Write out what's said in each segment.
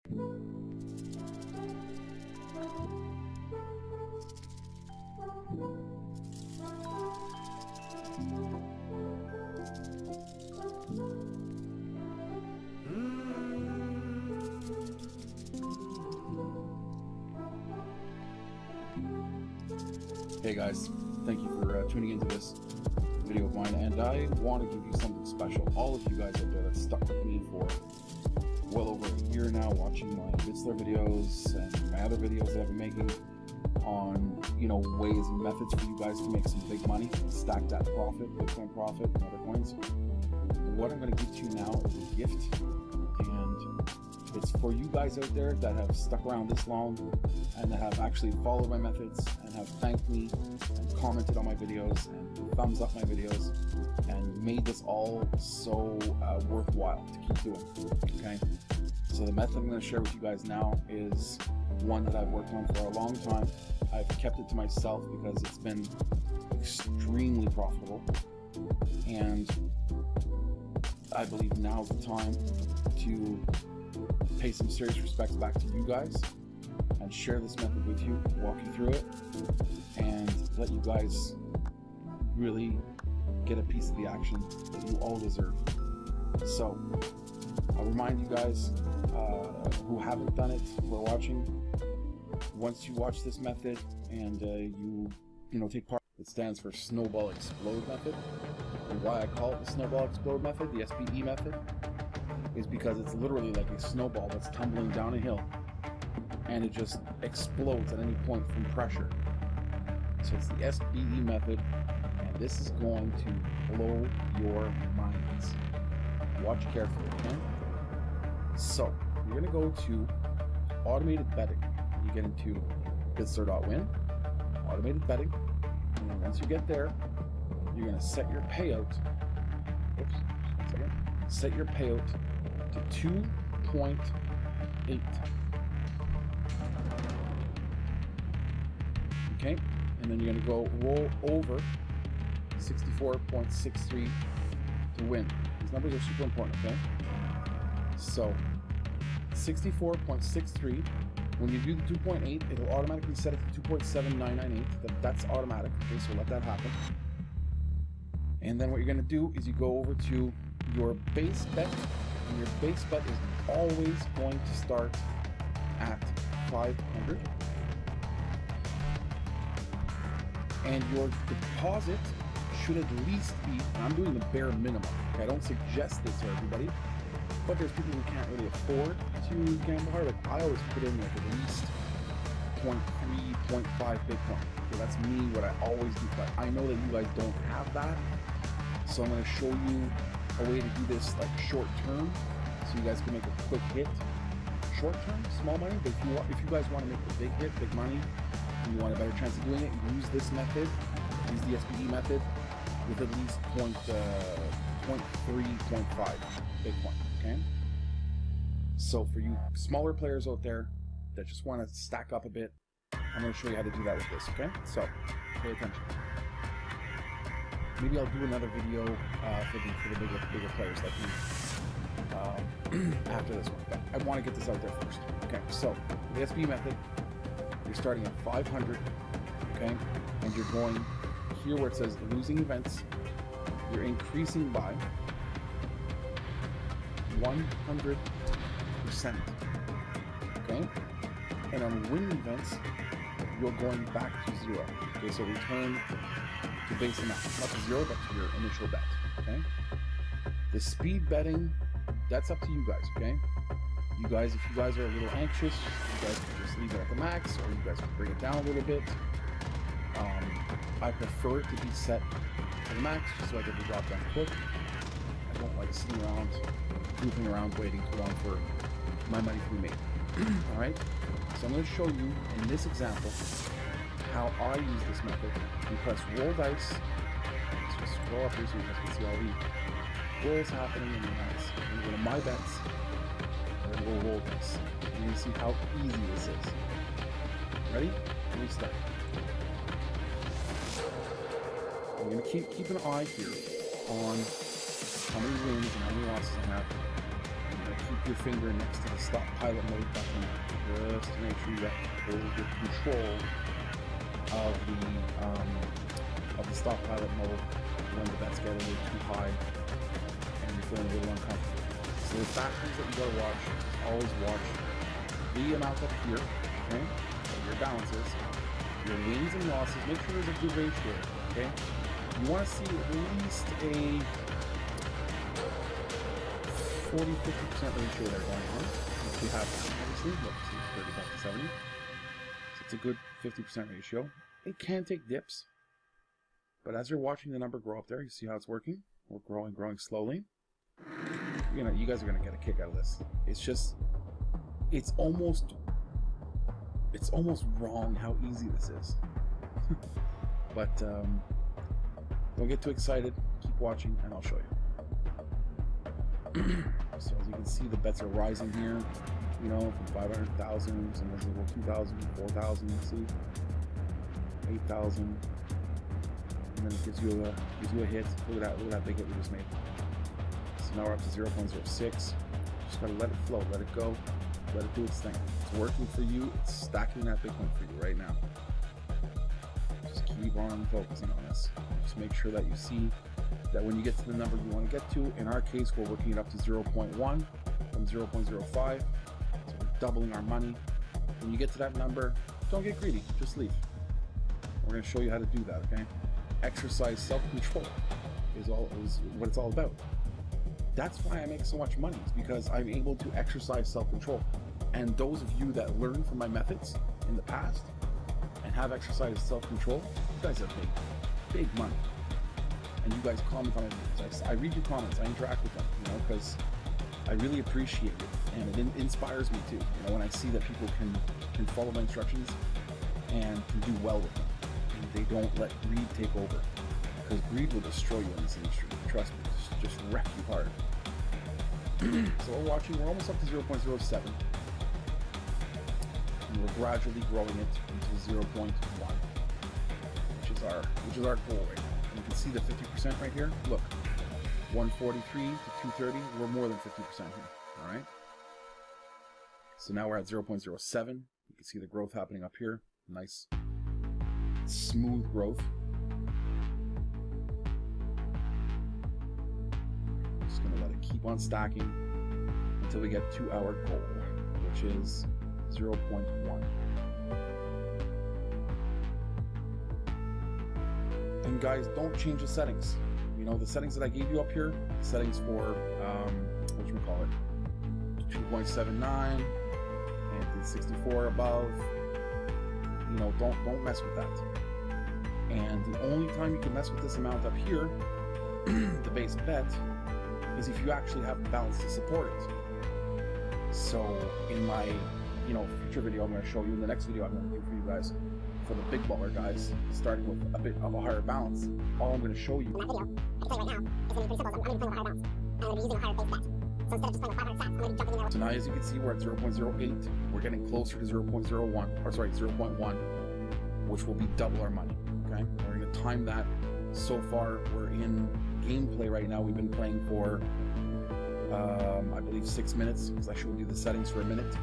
Hey guys, thank you for tuning into this video of mine, and I want to give you something special. All of you guys out there that stuck with me for well over a year now, watching my Bitsler videos and my other videos that I've been making on, ways and methods for you guys to make some big money, stack that profit, Bitcoin profit, and other coins. What I'm going to give to you now is a gift, and it's for you guys out there that have stuck around this long and that have actually followed my methods and have thanked me and commented on my videos and thumbs up my videos and made this all so worthwhile to keep doing. Okay, so the method I'm going to share with you guys now is one that I've worked on for a long time. I've kept it to myself because it's been extremely profitable, and I believe now's the time to pay some serious respects back to you guys and share this method with you, walk you through it, and let you guys really get a piece of the action that you all deserve. So I'll remind you guys who haven't done it, who are watching, once you watch this method and you take part, it stands for Snowball Explode method. And why I call it the Snowball Explode method, the SBE method, is because it's literally like a snowball that's tumbling down a hill and it just explodes at any point from pressure. So it's the SBE method, and this is going to blow your minds. Watch carefully, okay? So you're going to go to automated betting. You get into Bitsler.win, automated betting, and then once you get there, you're going to set your payout. Oops, 1 second. Set your payout to 2.8. Okay, and then you're going to go roll over 64.63 to win. These numbers are super important, okay? So 64.63. When you do the 2.8, it'll automatically set it to 2.7998. That's automatic. Okay, so let that happen. And then what you're going to do is you go over to your base bet, and your base bet is always going to start at 500. And your deposit should at least be, and I'm doing the bare minimum. Okay, I don't suggest this to everybody, but there's people who can't really afford to gamble hard. Like I always put in like at least 0.3, 0.5 Bitcoin. Okay, that's me, what I always do, but I know that you guys don't have that. So I'm going to show you a way to do this like short term, so you guys can make a quick hit. Short term, small money, but if you guys want to make a big hit, big money, and you want a better chance of doing it, use this method, use the SBE method with at least 0.3, 0.5 Bitcoin, okay? So for you smaller players out there that just want to stack up a bit, I'm going to show you how to do that with this, okay? So pay attention. Maybe I'll do another video for the bigger players like me after this one, but I want to get this out there first. Okay, so the SBE method, you're starting at 500, okay, and you're going here where it says losing events, you're increasing by 100%, okay, and on winning events, you're going back to 0. Okay, so return to base amount, not to 0, but to your initial bet, okay? The speed betting, that's up to you guys, okay? You guys, if you guys are a little anxious, you guys can just leave it at the max, or you guys can bring it down a little bit. I prefer it to be set to the max, just so I get the drop down quick. I don't like sitting around, goofing around, waiting too long for my money to be made. All right? So I'm going to show you in this example how I use this method. You press roll dice. Let's just scroll up here so you guys can see all the rolls happening in the eyes. I'm going to go to my bets. I'm going to go roll dice. And you can see how easy this is. Ready? Let me start. I'm going to keep an eye here on how many wins and how many losses I have. I'm going to keep your finger next to the stop pilot mode button just to make sure you got good control of the stop pilot mode when the bet's getting a little too high and you're feeling a little uncomfortable. So the factors that you gotta watch is always watch the amount up here, okay, of your balances, your wins and losses. Make sure there's a good ratio, okay? You want to see at least a 40-50% ratio there going on. If we have that, obviously, look, see, 35 to 70. So it's a good 50% ratio. It can take dips, but as you're watching the number grow up there, you see how it's working? We're growing slowly. You know, you guys are gonna get a kick out of this. It's just, it's almost wrong how easy this is. But don't get too excited. Keep watching, and I'll show you. So as you can see, the bets are rising here. You know, from 500,000, and there's a little 2,000, 4,000. You see, 8,000, and then it gives you a hit. Look at that big hit we just made. So now we're up to 0.06. Just gotta let it flow, let it go, let it do its thing. It's working for you. It's stacking that Bitcoin for you right now. Just keep on focusing on this. Just make sure that you see that when you get to the number you want to get to, in our case, we're working it up to 0.1 from 0.05. So we're doubling our money. When you get to that number, don't get greedy. Just leave. We're going to show you how to do that, okay? Exercise self-control is what it's all about. That's why I make so much money, is because I'm able to exercise self-control. And those of you that learn from my methods in the past and have exercised self-control, you guys have made big money. And you guys comment on it. I read your comments, I interact with them, you know, because I really appreciate it, and it inspires me too. You know, when I see that people can follow my instructions and can do well with them, and they don't let greed take over, because greed will destroy you in this industry. Trust me, just wreck you hard. So we're watching. We're almost up to 0.07, and we're gradually growing it into 0.1, which is our goal right now. And you can see the 50% right here. Look, 143 to 230. We're more than 50% here. All right. So now we're at 0.07. You can see the growth happening up here. Nice, smooth growth. Just gonna let it keep on stacking until we get to our goal, which is 0.1. And guys, don't change the settings. You know, the settings that I gave you up here, settings for whatchamacallit, 2.79 and 64 above. You know, don't mess with that. And the only time you can mess with this amount up here, the base bet, is if you actually have the balance to support it. So in my, you know, future video, I'm going to show you in the next video I'm going to do for you guys, for the big baller guys, starting with a bit of a higher balance. All I'm going to show you in that video, I can tell you right now, is going to be pretty simple. I'm going to be playing with a higher balance, and I'm going to be using a higher base bet. So instead of just playing with 500 sats, I'm going to be jumping in there. So now, as you can see, we're at 0.08. We're getting closer to 0.01, or sorry, 0.1, which will be double our money. Okay, we're going to time that. So far, we're in gameplay right now. We've been playing for, I believe, 6 minutes, because I showed you the settings for a minute.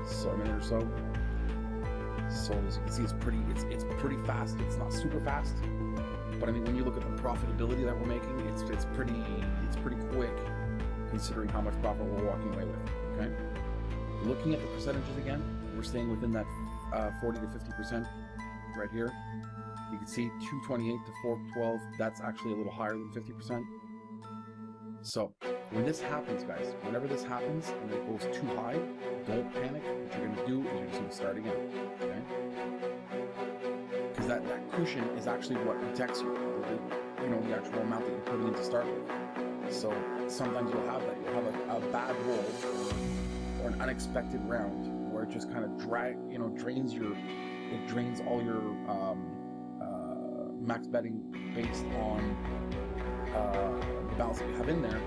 So a minute or so. So as you can see, it's pretty fast. It's not super fast, but I mean, when you look at the profitability that we're making, it's pretty quick, considering how much profit we're walking away with. Okay, looking at the percentages again, we're staying within that 40 to 50% right here. You can see 228 to 412. That's actually a little higher than 50%. So when this happens, guys, whenever this happens and it goes too high, don't panic. What you're going to do is you're just going to start again, okay? Because that cushion is actually what protects you, you know, the actual amount that you're putting in to start with. So sometimes you'll have that. You'll have a bad roll or an unexpected round where it just kind of drains all your max betting based on the balance that you have in there,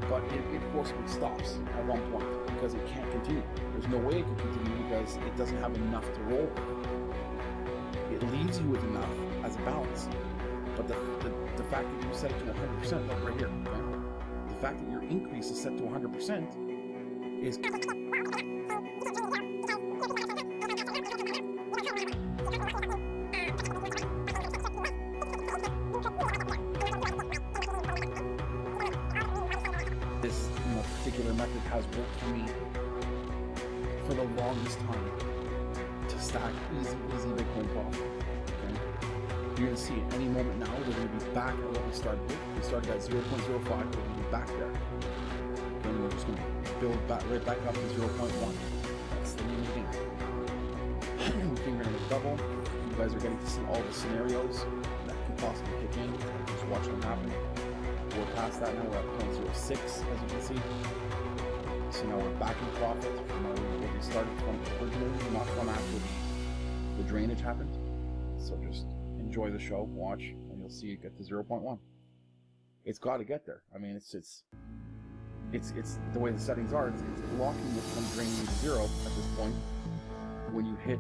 but it forcibly stops at one point because it can't continue. There's no way it can continue because it doesn't have enough to roll with. It leaves you with enough as a balance, but the fact that you set it to 100%, look right here, okay? The fact that your increase is set to 100%, is this particular method has worked for me for the longest time to stack easy Bitcoin profit. Okay? You're going to see at any moment now we're going to be back at what we started with. We started at 0.05, we're going to be back there. Okay, and we're just going to build back right back up to 0.1. That's the name of the game. We think we're going to double. You guys are getting to see all the scenarios that could possibly kick in. Just watch them happen. We're past that now. We're at 0.06, as you can see. So now we're back in profit from where we started from originally, not from after the drainage happened. So just enjoy the show, watch, and you'll see it get to 0.1. It's got to get there. I mean, it's the way the settings are. It's blocking it from draining to zero at this point. When you hit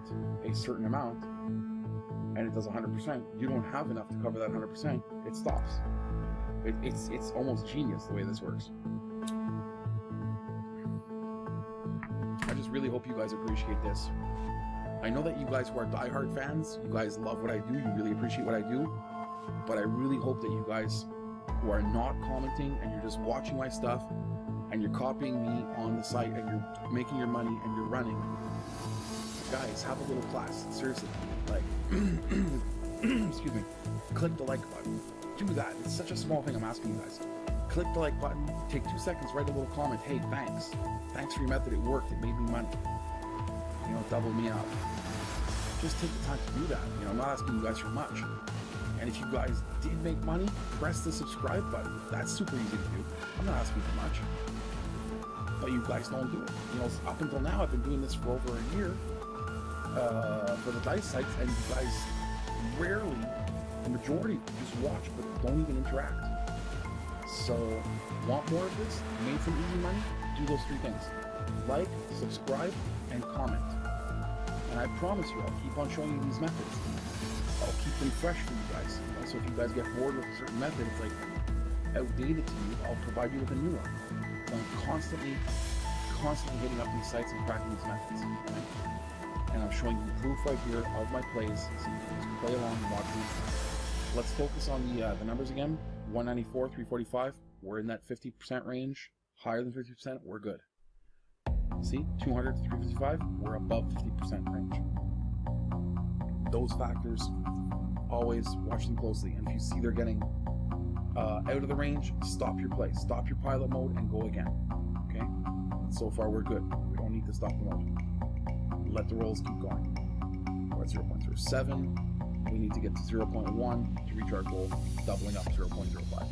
a certain amount and it does 100%, you don't have enough to cover that 100%. It stops. It's almost genius the way this works. I just really hope you guys appreciate this. I know that you guys who are diehard fans, you guys love what I do, you really appreciate what I do, but I really hope that you guys who are not commenting and you're just watching my stuff and you're copying me on the site and you're making your money and you're running, guys, have a little class. Seriously, like, excuse me, click the like button. Do that. It's such a small thing I'm asking you guys. Click the like button, take 2 seconds, write a little comment. Hey, thanks. Thanks for your method. It worked. It made me money. You know, double me out. Just take the time to do that. You know, I'm not asking you guys for much. And if you guys did make money, press the subscribe button. That's super easy to do. I'm not asking for much. But you guys don't do it. You know, up until now, I've been doing this for over a year for the dice sites, and you guys rarely, the majority, just watch but don't even interact. So, want more of this? Made some easy money? Do those 3 things. Like, subscribe, and comment. And I promise you, I'll keep on showing you these methods. I'll keep them fresh for you guys. So if you guys get bored with a certain method, it's like outdated to you, I'll provide you with a new one. So I'm constantly hitting up these sites and cracking these methods. Right? And I'm showing you proof right here of my plays, so you can just play along and watch me. Let's focus on the numbers again. 194, 345. We're in that 50% range. Higher than 50%, we're good. See, 200 to 355, we're above 50% range. Those factors, always watch them closely. And if you see they're getting out of the range, stop your play. Stop your pilot mode and go again. Okay? And so far, we're good. We don't need to stop the mode. Let the rolls keep going. We're at 0.07. We need to get to 0.1 to reach our goal, doubling up 0.05.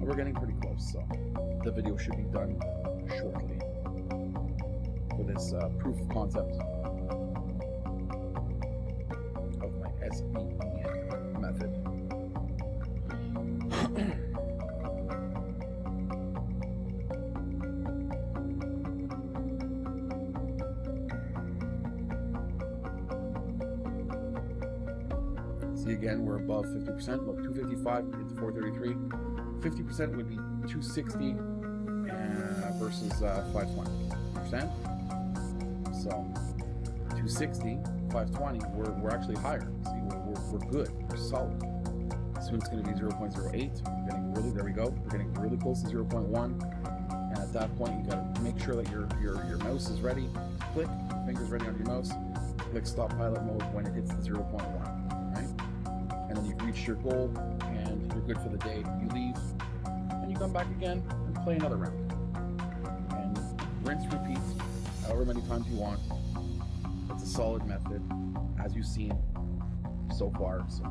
We're getting pretty close, so the video should be done shortly for this proof of concept of my SBE method. See, again, we're above 50%. Look, 255 into 433. 50% would be 260 versus 520. Understand? So 260, 520, we're actually higher. See, we're good. We're solid. Soon it's going to be 0.08. We're getting really, there we go. We're getting really close to 0.1. And at that point, you got to make sure that your mouse is ready to click. Your finger's ready on your mouse. Click stop pilot mode when it hits the 0.1. Right? And then you've reached your goal and you're good for the day. You leave and you come back again and play another round. And rinse, repeat, however many times you want. It's a solid method, as you've seen so far. So.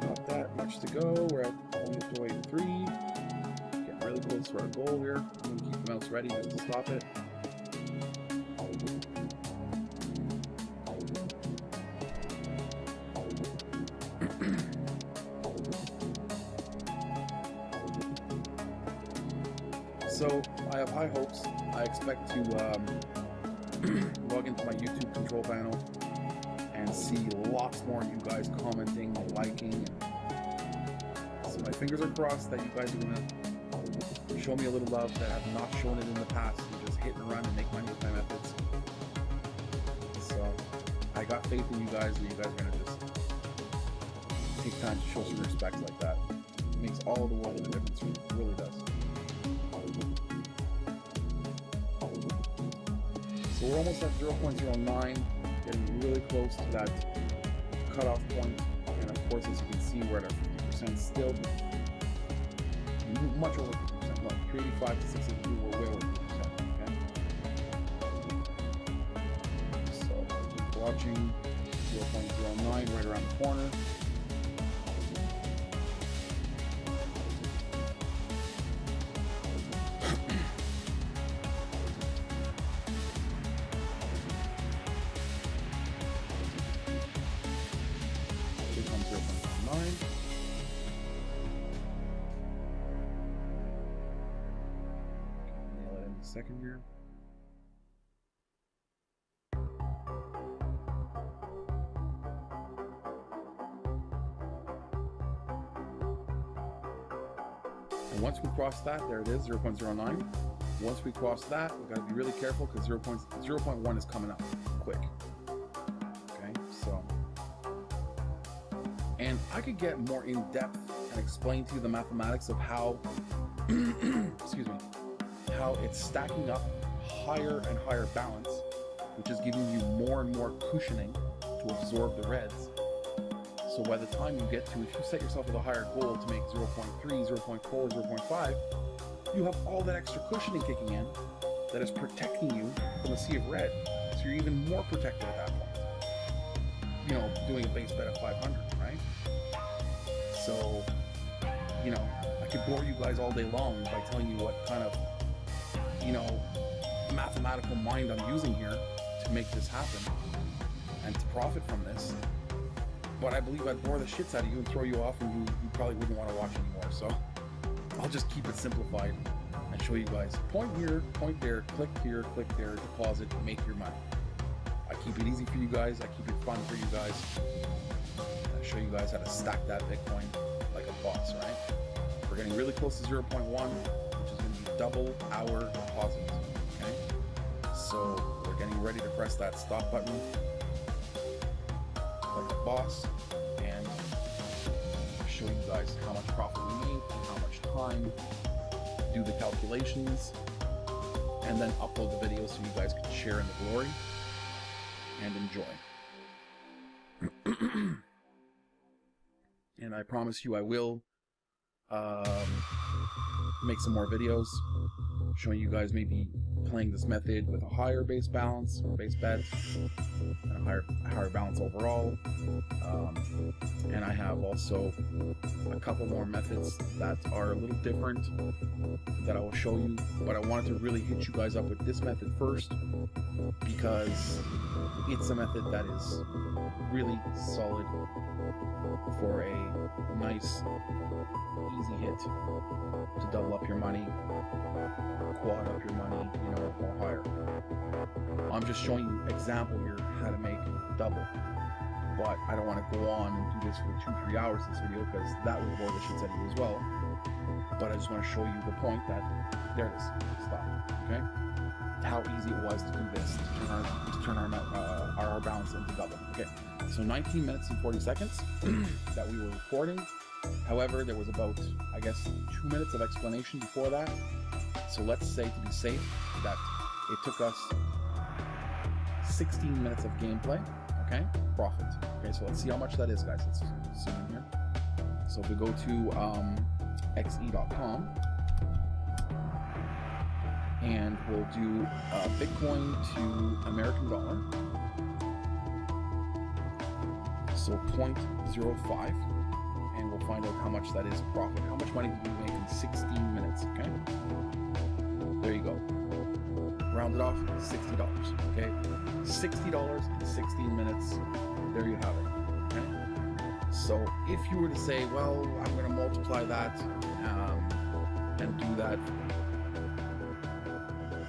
Not that much to go. We're at 0.83. Getting really close to our goal here. I'm going to keep the mouse ready just to stop it. So I have high hopes. I expect to log into my YouTube control panel and see lots more of you guys commenting, liking. So my fingers are crossed that you guys are gonna show me a little love that have not shown it in the past and just hit and run and make money with my methods. So I got faith in you guys that you guys are gonna just take time to show some respect like that. It makes all the world of a difference. It really does. So we're almost at 0.09, getting really close to that cutoff point. And of course, as you can see, we're at a 50% still. Much over 50%. Look, 385 to 682, we're way over 50%. Okay. So keep watching. 0.09 right around the corner. Second here. And once we cross that, there it is, 0.09. Once we cross that, we gotta be really careful because 0.1 is coming up quick. Okay, so. And I could get more in depth and explain to you the mathematics of how, excuse me, how it's stacking up higher and higher balance, which is giving you more and more cushioning to absorb the reds. So by the time you get to, if you set yourself with a higher goal to make 0.3, 0.4, 0.5, you have all that extra cushioning kicking in that is protecting you from a sea of red. So you're even more protected at that point. You know, doing a base bet of 500, right? So, you know, I could bore you guys all day long by telling you what kind of, you know, mathematical mind I'm using here to make this happen and to profit from this. But I believe I'd bore the shits out of you and throw you off, and you probably wouldn't want to watch anymore. So I'll just keep it simplified and show you guys point here, point there, click here, click there, deposit, make your money. I keep it easy for you guys. I keep it fun for you guys. I show you guys how to stack that Bitcoin like a boss, right? We're getting really close to 0.1. Double our deposit. Okay, so we're getting ready to press that stop button like a boss and show you guys how much profit we made, how much time, do the calculations, and then upload the video so you guys can share in the glory and enjoy. And I promise you I will make some more videos showing you guys maybe playing this method with a higher base balance or base bet and a higher balance overall. And I have also a couple more methods that are a little different that I will show you, but I wanted to really hit you guys up with this method first because it's a method that is really solid for a nice easy hit to double up your money, quad up your money, you know, or higher. I'm just showing you example here how to make double, but I don't want to go on and do this for 2-3 hours this video because that would bore the shit out of you as well. But I just want to show you the point that there it is. Stop. Okay, how easy it was to do this to turn our balance into double. Okay, so 19 minutes and 40 seconds that we were recording. However, there was about, I guess, 2 minutes of explanation before that. So let's say, to be safe, that it took us 16 minutes of gameplay, okay? Profit. Okay, so let's see how much that is, guys. Let's zoom in here. So if we go to xe.com, and we'll do Bitcoin to American dollar. So 0.05. And we'll find out how much that is profit. How much money did we make in 16 minutes, okay? There you go. Round it off, $60, okay? $60 in 16 minutes. There you have it, okay? So if you were to say, well, I'm going to multiply that and do that